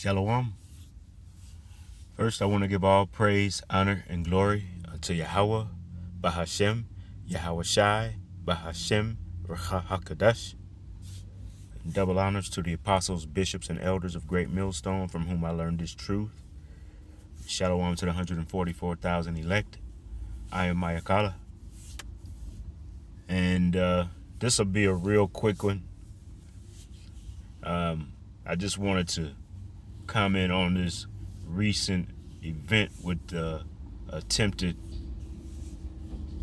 Shalom. First, I want to give all praise, honor, and glory unto Yahweh, Bahashem, Yahweh Shai, Bahashem, Ruach HaKodesh. Double honors to the apostles, bishops, and elders of Great Millstone, from whom I learned this truth. Shalom to the 144,000 elect. I am Mayakala. And this will be a real quick one. I just wanted to comment on this recent event with the attempted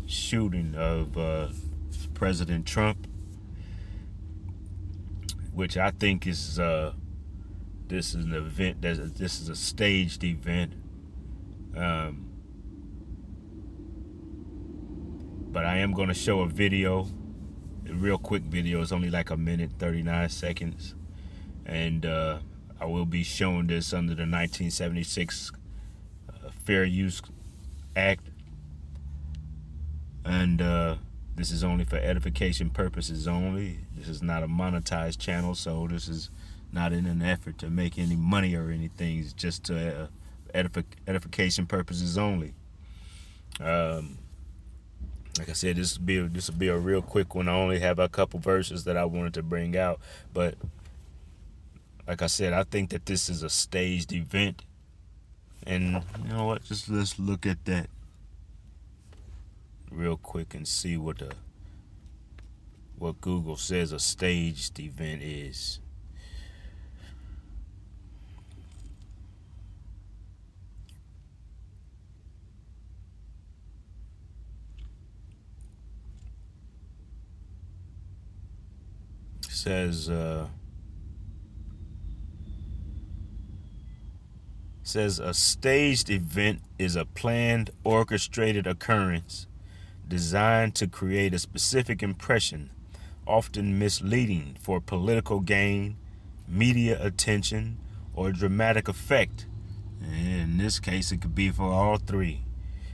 shooting of President Trump, which I think is this is an event this is a staged event. But I am going to show a video, a real quick video. It's only like a minute, 39 seconds. And I will be showing this under the 1976 Fair Use Act. And this is only for edification purposes only. This is not a monetized channel, so this is not in an effort to make any money or anything. It's just to edification purposes only. Like I said, this will be a real quick one. I only have a couple verses that I wanted to bring out, but like I said, I think that this is a staged event. And you know what? Just let's look at that real quick and see what Google says a staged event is. Says a staged event is a planned, orchestrated occurrence designed to create a specific impression, often misleading for political gain, media attention, or dramatic effect. In this case, it could be for all three.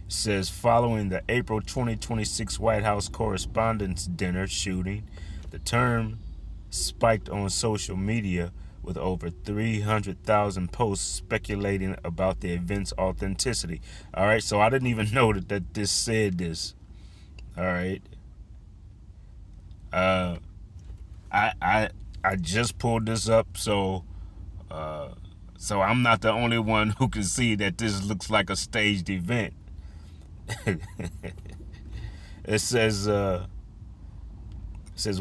It says, following the April 2026 White House Correspondents' Dinner shooting, the term spiked on social media with over 300,000 posts speculating about the event's authenticity. All right, so I didn't even know that this said this. All right. I just pulled this up, so I'm not the only one who can see that this looks like a staged event. It says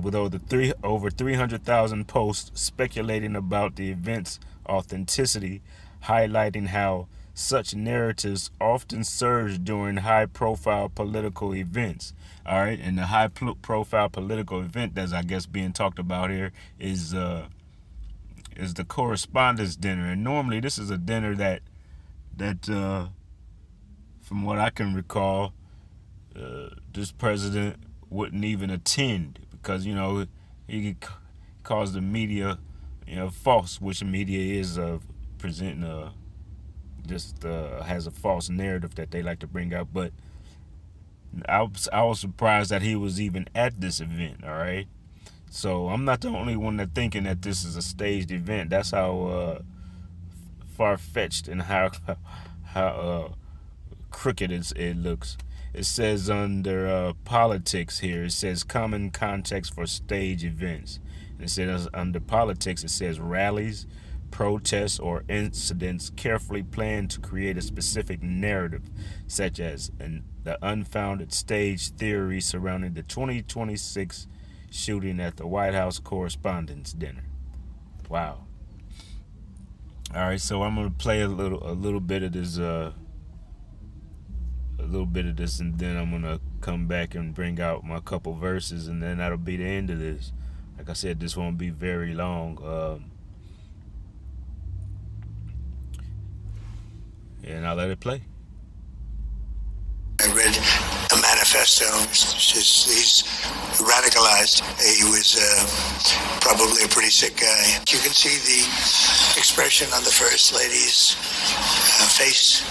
with over 300,000 posts speculating about the event's authenticity, highlighting how such narratives often surge during high-profile political events. All right, and the high-profile political event that's, I guess, being talked about here is the Correspondents' Dinner. And normally this is a dinner that from what I can recall, this president wouldn't even attend, because, you know, he calls the media, you know, false, which the media is presenting has a false narrative that they like to bring out. But I was surprised that he was even at this event. All right, so I'm not the only one that thinking that this is a staged event. That's how far-fetched and how crooked it looks. It says under politics here, it says common context for stage events. And it says under politics, it says rallies, protests, or incidents carefully planned to create a specific narrative, such as the unfounded stage theory surrounding the 2026 shooting at the White House Correspondents' Dinner. Wow. All right, so I'm gonna play a little bit of this. And then I'm gonna come back and bring out my couple verses, and then that'll be the end of this. Like I said, this won't be very long. And I'll let it play. I read a manifesto. He's radicalized. He was probably a pretty sick guy. You can see the expression on the First Lady's face.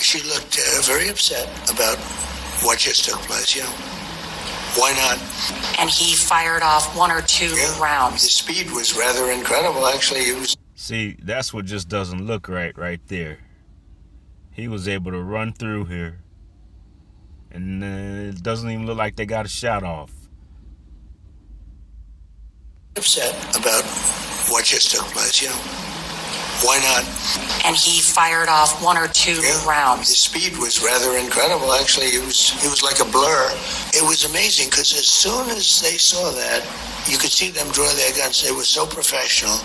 She looked very upset about what just took place, you know. Why not? And he fired off one or two rounds. The speed was rather incredible, actually. It was. See, that's what just doesn't look right there. He was able to run through here, and it doesn't even look like they got a shot off. Upset about what just took place, Why not? And he fired off 1 or 2 rounds. His speed was rather incredible. Actually, it was like a blur. It was amazing because as soon as they saw that, you could see them draw their guns. They were so professional,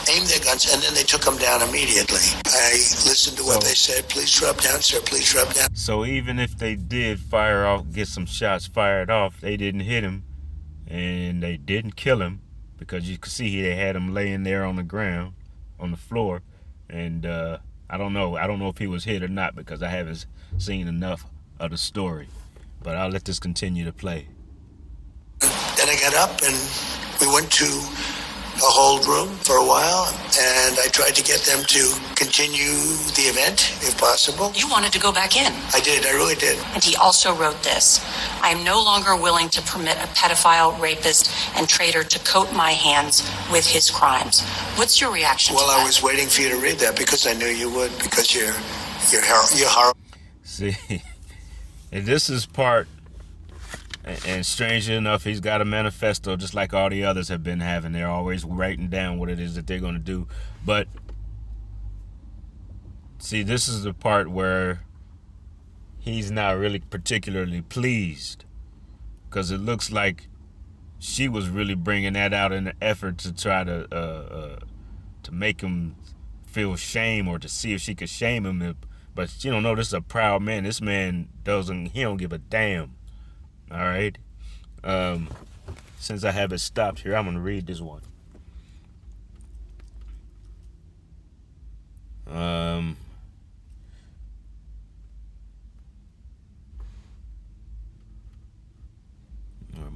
aimed their guns, and then they took them down immediately. I listened to what they said. Please drop down, sir. Please drop down. So even if they did fire off, get some shots fired off, they didn't hit him, and they didn't kill him, because you could see they had him laying there on the ground, on the floor, and I don't know if he was hit or not, because I haven't seen enough of the story. But I'll let this continue to play. Then I got up and we went to a hold room for a while, and I tried to get them to continue the event, if possible. You wanted to go back in. I did, I really did. And he also wrote this: I am no longer willing to permit a pedophile, rapist, and traitor to coat my hands with his crimes. What's your reaction to that? Well, I was waiting for you to read that because I knew you would, because you're horrible. See, and this is part, and strangely enough, he's got a manifesto just like all the others have been having. They're always writing down what it is that they're going to do. But see, this is the part where he's not really particularly pleased, because it looks like she was really bringing that out in an effort to try to make him feel shame, or to see if she could shame him. But you don't know, this is a proud man. This man don't give a damn. All right. Since I have it stopped here, I'm going to read this one. Where am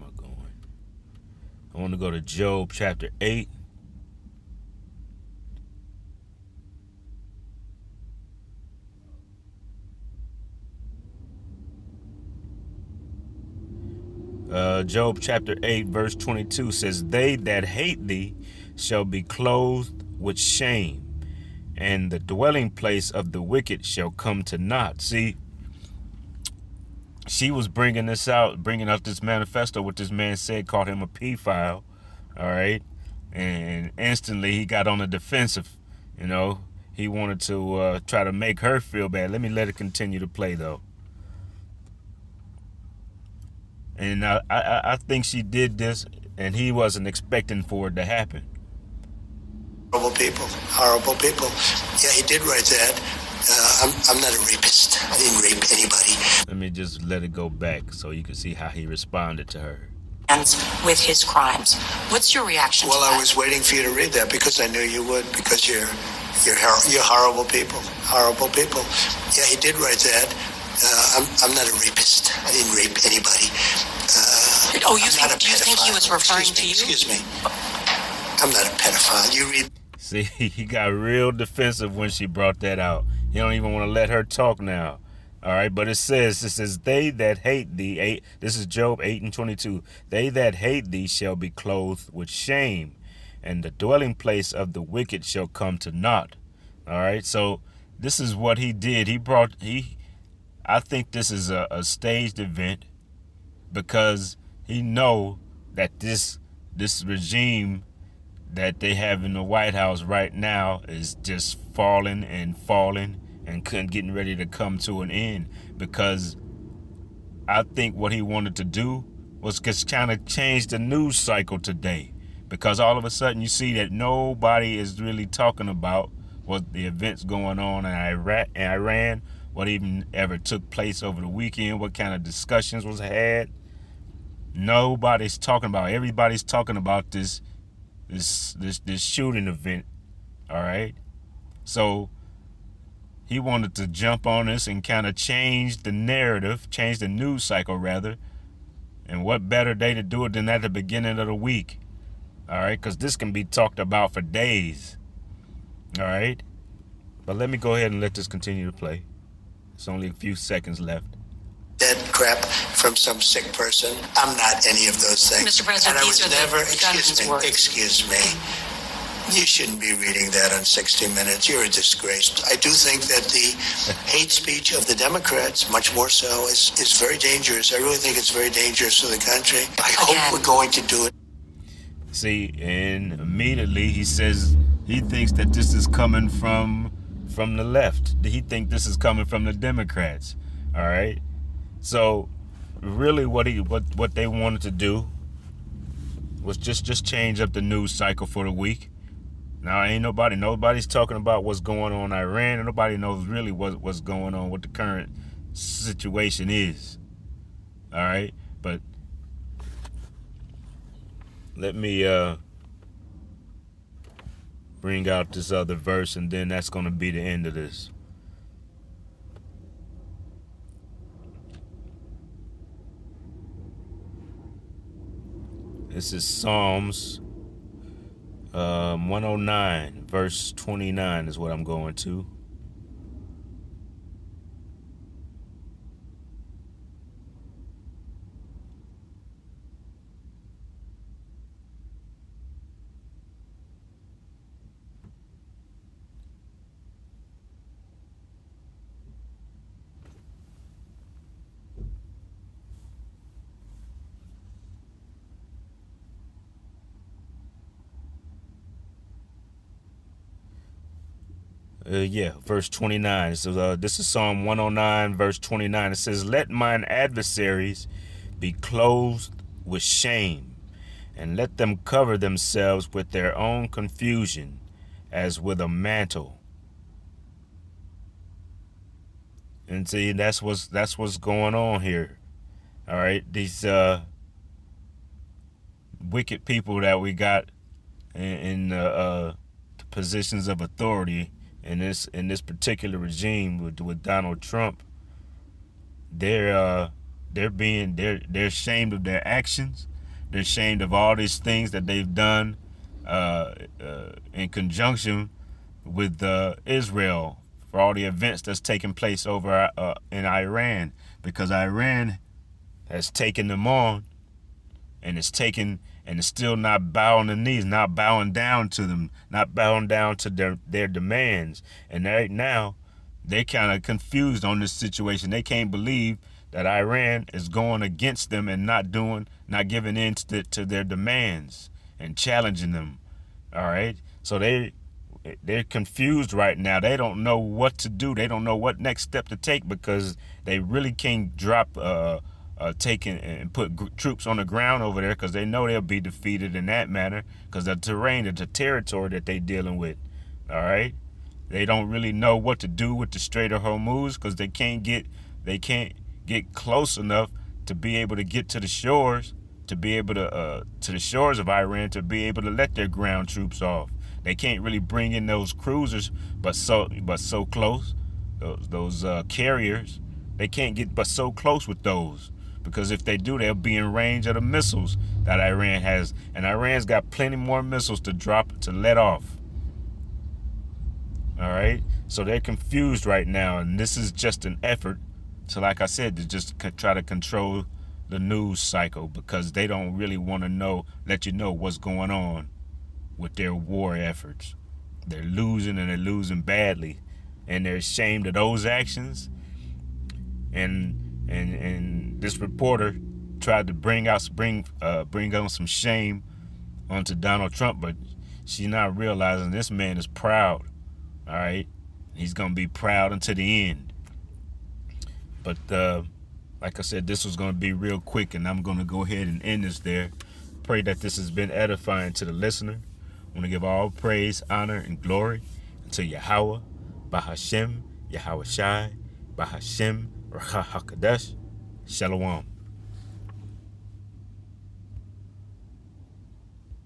I going? I want to go to Job chapter 8. Job chapter 8 verse 22 says, they that hate thee shall be clothed with shame, and the dwelling place of the wicked shall come to naught. See, she was bringing out this manifesto, what this man said, called him a pedophile. All right. And instantly he got on the defensive. He wanted to try to make her feel bad. Let it continue to play, though. And I think she did this, and he wasn't expecting for it to happen. Horrible people. Yeah, he did write that. I'm not a rapist. I didn't rape anybody. Let me just let it go back so you can see how he responded to her. With his crimes. What's your reaction to that? Well, I was waiting for you to read that because I knew you would, because you're horrible people. Horrible people. Yeah, he did write that. I'm not a rapist. I didn't rape anybody. Do you think he was referring to you? Excuse me. I'm not a pedophile. You read. See, he got real defensive when she brought that out. He don't even want to let her talk now. All right, but it says, they that hate thee, this is Job 8:22. They that hate thee shall be clothed with shame, and the dwelling place of the wicked shall come to naught. All right, so this is what he did. I think this is a staged event, because he know that this regime that they have in the White House right now is just falling and getting ready to come to an end. Because I think what he wanted to do was just kind of change the news cycle today, because all of a sudden you see that nobody is really talking about what the events going on in Iran, what even ever took place over the weekend, what kind of discussions was had. Nobody's talking about it. Everybody's talking about this shooting event. All right. So he wanted to jump on this and kind of change the narrative, change the news cycle rather. And what better day to do it than at the beginning of the week? All right, because this can be talked about for days. All right. But let me go ahead and let this continue to play. It's only a few seconds left. Dead crap from some sick person. I'm not any of those things. Mr. President, and I these was are never. the gunman's words. Excuse me. You shouldn't be reading that on 60 Minutes. You're a disgrace. I do think that the hate speech of the Democrats, much more so, is very dangerous. I really think it's very dangerous to the country. I hope we're going to do it. See, and immediately he says he thinks that this is coming from the left. He thinks this is coming from the Democrats. All right. So really what they wanted to do was just change up the news cycle for the week. Now ain't nobody's talking about what's going on in Iran, and nobody knows really what's going on, what the current situation is. All right, but let me bring out this other verse, and then that's going to be the end of this. This is Psalms 109, verse 29 is what I'm going to. Verse 29. So this is Psalm 109, verse 29. It says, "Let mine adversaries be clothed with shame, and let them cover themselves with their own confusion, as with a mantle." And see, that's what's going on here. All right, these wicked people that we got in the positions of authority in this particular regime with Donald Trump, they're ashamed of their actions. They're ashamed of all these things that they've done in conjunction with Israel for all the events that's taking place over in Iran, because Iran has taken them on and it's still not bowing the knees, not bowing down to them, not bowing down to their demands. And right now, they're kind of confused on this situation. They can't believe that Iran is going against them and not giving in to their demands and challenging them. All right, so they're confused right now. They don't know what to do. They don't know what next step to take, because they really can't drop taking and put troops on the ground over there, because they know they'll be defeated in that manner, because the terrain, the territory that they're dealing with. All right, they don't really know what to do with the Strait of Hormuz, because they can't get close enough to be able to get to the shores, to the shores of Iran, to be able to let their ground troops off. They can't really bring in those cruisers, but so close, those carriers. They can't get but so close with those, because if they do, they'll be in range of the missiles that Iran has, and Iran's got plenty more missiles to let off. All right, so they're confused right now, and this is just an effort to, like I said, to just try to control the news cycle, because they don't really want to let you know what's going on with their war efforts. They're losing, and they're losing badly, and they're ashamed of those actions. And this reporter tried to bring on some shame onto Donald Trump, but she's not realizing this man is proud. All right, he's gonna be proud until the end. But like I said, this was gonna be real quick, and I'm gonna go ahead and end this there. Pray that this has been edifying to the listener. I want to give all praise, honor, and glory to Yahweh, Bahashem, Yahweh Shai, Bahashem, Racha HaKadosh, Shalom.